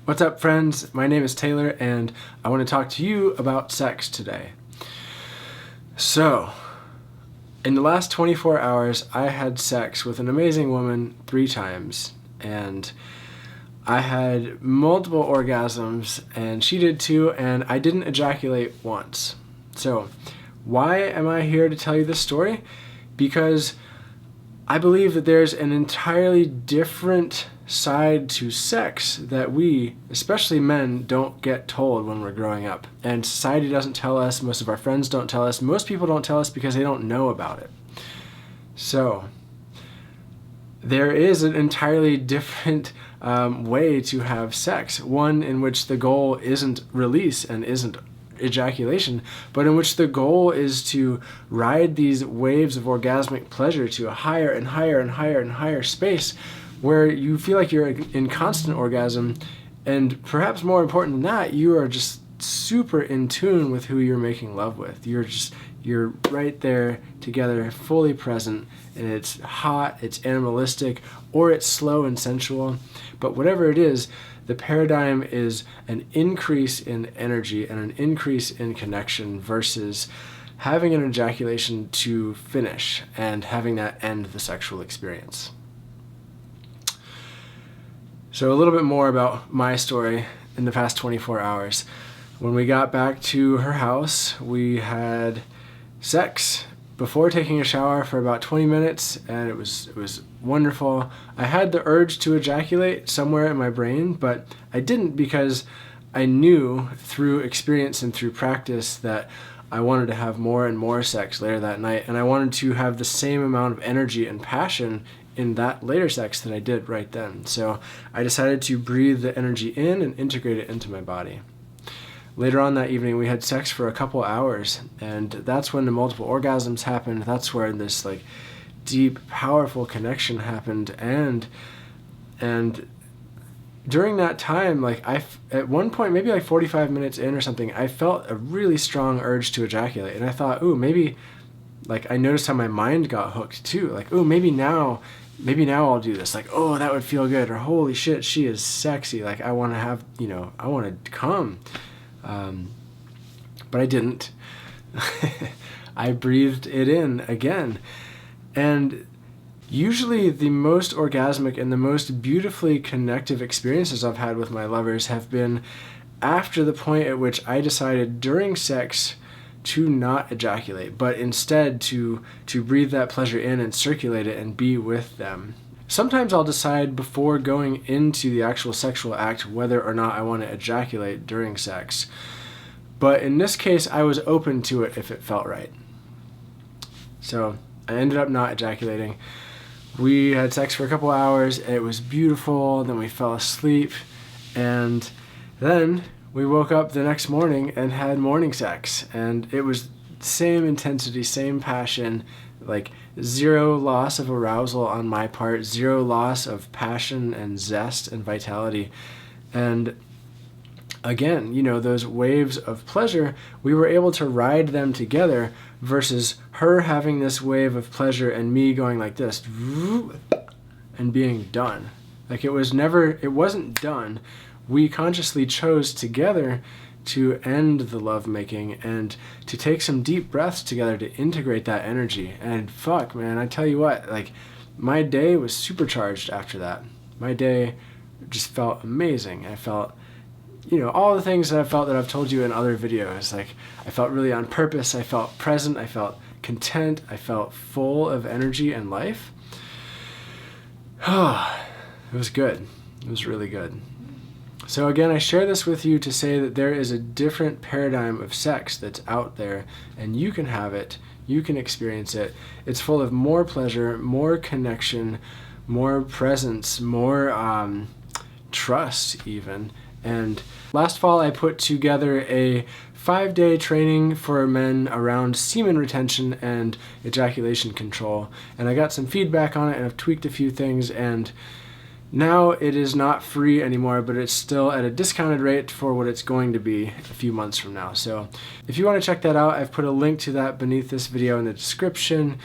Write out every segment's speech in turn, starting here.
What's up, friends? My name is Taylor, and I want to talk to you about sex today. So, in the last 24 hours, I had sex with an amazing woman 3 times, and I had multiple orgasms, and she did too, and I didn't ejaculate once. So, why am I here to tell you this story? Because I believe that there's an entirely different side to sex that we, especially men, don't get told when we're growing up. And society doesn't tell us, most of our friends don't tell us, most people don't tell us because they don't know about it. So, there is an entirely different way to have sex. One in which the goal isn't release and isn't ejaculation, but in which the goal is to ride these waves of orgasmic pleasure to a higher and higher and higher and higher space where you feel like you're in constant orgasm, and perhaps more important than that, you are just super in tune with who you're making love with. You're right there together, fully present, and it's hot, it's animalistic, or it's slow and sensual. But whatever it is, the paradigm is an increase in energy and an increase in connection versus having an ejaculation to finish and having that end the sexual experience. So a little bit more about my story in the past 24 hours. When we got back to her house, we had sex before taking a shower for about 20 minutes, and it was wonderful. I had the urge to ejaculate somewhere in my brain, but I didn't because I knew through experience and through practice that I wanted to have more and more sex later that night, and I wanted to have the same amount of energy and passion in that later sex that I did right then. So I decided to breathe the energy in and integrate it into my body. Later on that evening, we had sex for a couple hours, and that's when the multiple orgasms happened. That's where this deep, powerful connection happened, and during that time, at one point, maybe 45 minutes in or something, I felt a really strong urge to ejaculate, and I thought, ooh, maybe, I noticed how my mind got hooked too. Ooh, maybe now I'll do this. Oh, that would feel good, or holy shit, she is sexy. I want to have, I want to come. But I didn't. I breathed it in again. And usually the most orgasmic and the most beautifully connective experiences I've had with my lovers have been after the point at which I decided during sex to not ejaculate, but instead to breathe that pleasure in and circulate it and be with them. Sometimes I'll decide before going into the actual sexual act whether or not I want to ejaculate during sex. But in this case, I was open to it if it felt right. So I ended up not ejaculating. We had sex for a couple hours. It was beautiful. Then we fell asleep. And then we woke up the next morning and had morning sex. And it was same intensity, same passion, zero loss of arousal on my part, zero loss of passion and zest and vitality. And again, those waves of pleasure, we were able to ride them together versus her having this wave of pleasure and me going like this and being done. It wasn't done. We consciously chose together to end the lovemaking and to take some deep breaths together to integrate that energy. And fuck, man, I tell you what, my day was supercharged after that. My day just felt amazing. I felt, all the things that I've told you in other videos. I felt really on purpose. I felt present. I felt content. I felt full of energy and life. It was good. It was really good. So again, I share this with you to say that there is a different paradigm of sex that's out there, and you can have it, you can experience it. It's full of more pleasure, more connection, more presence, more trust even. And last fall, I put together a 5-day training for men around semen retention and ejaculation control. And I got some feedback on it, and I've tweaked a few things, and now it is not free anymore, but it's still at a discounted rate for what it's going to be a few months from now. So if you want to check that out, I've put a link to that beneath this video in the description.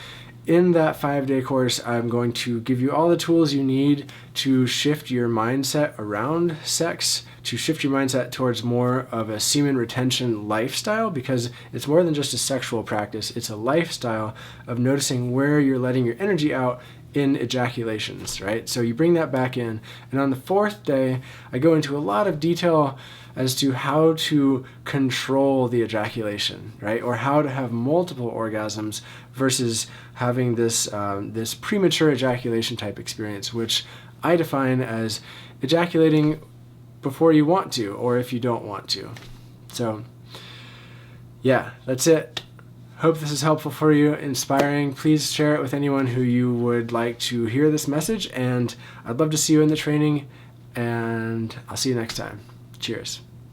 in that 5-day course, I'm going to give you all the tools you need to shift your mindset around sex, to shift your mindset towards more of a semen retention lifestyle, because it's more than just a sexual practice. It's a lifestyle of noticing where you're letting your energy out in ejaculations, right? So you bring that back in. And on the 4th day, I go into a lot of detail as to how to control the ejaculation, right? Or how to have multiple orgasms versus having this premature ejaculation type experience, which I define as ejaculating before you want to, or if you don't want to. So yeah, that's it. Hope this is helpful for you, inspiring. Please share it with anyone who you would like to hear this message, and I'd love to see you in the training, and I'll see you next time. Cheers.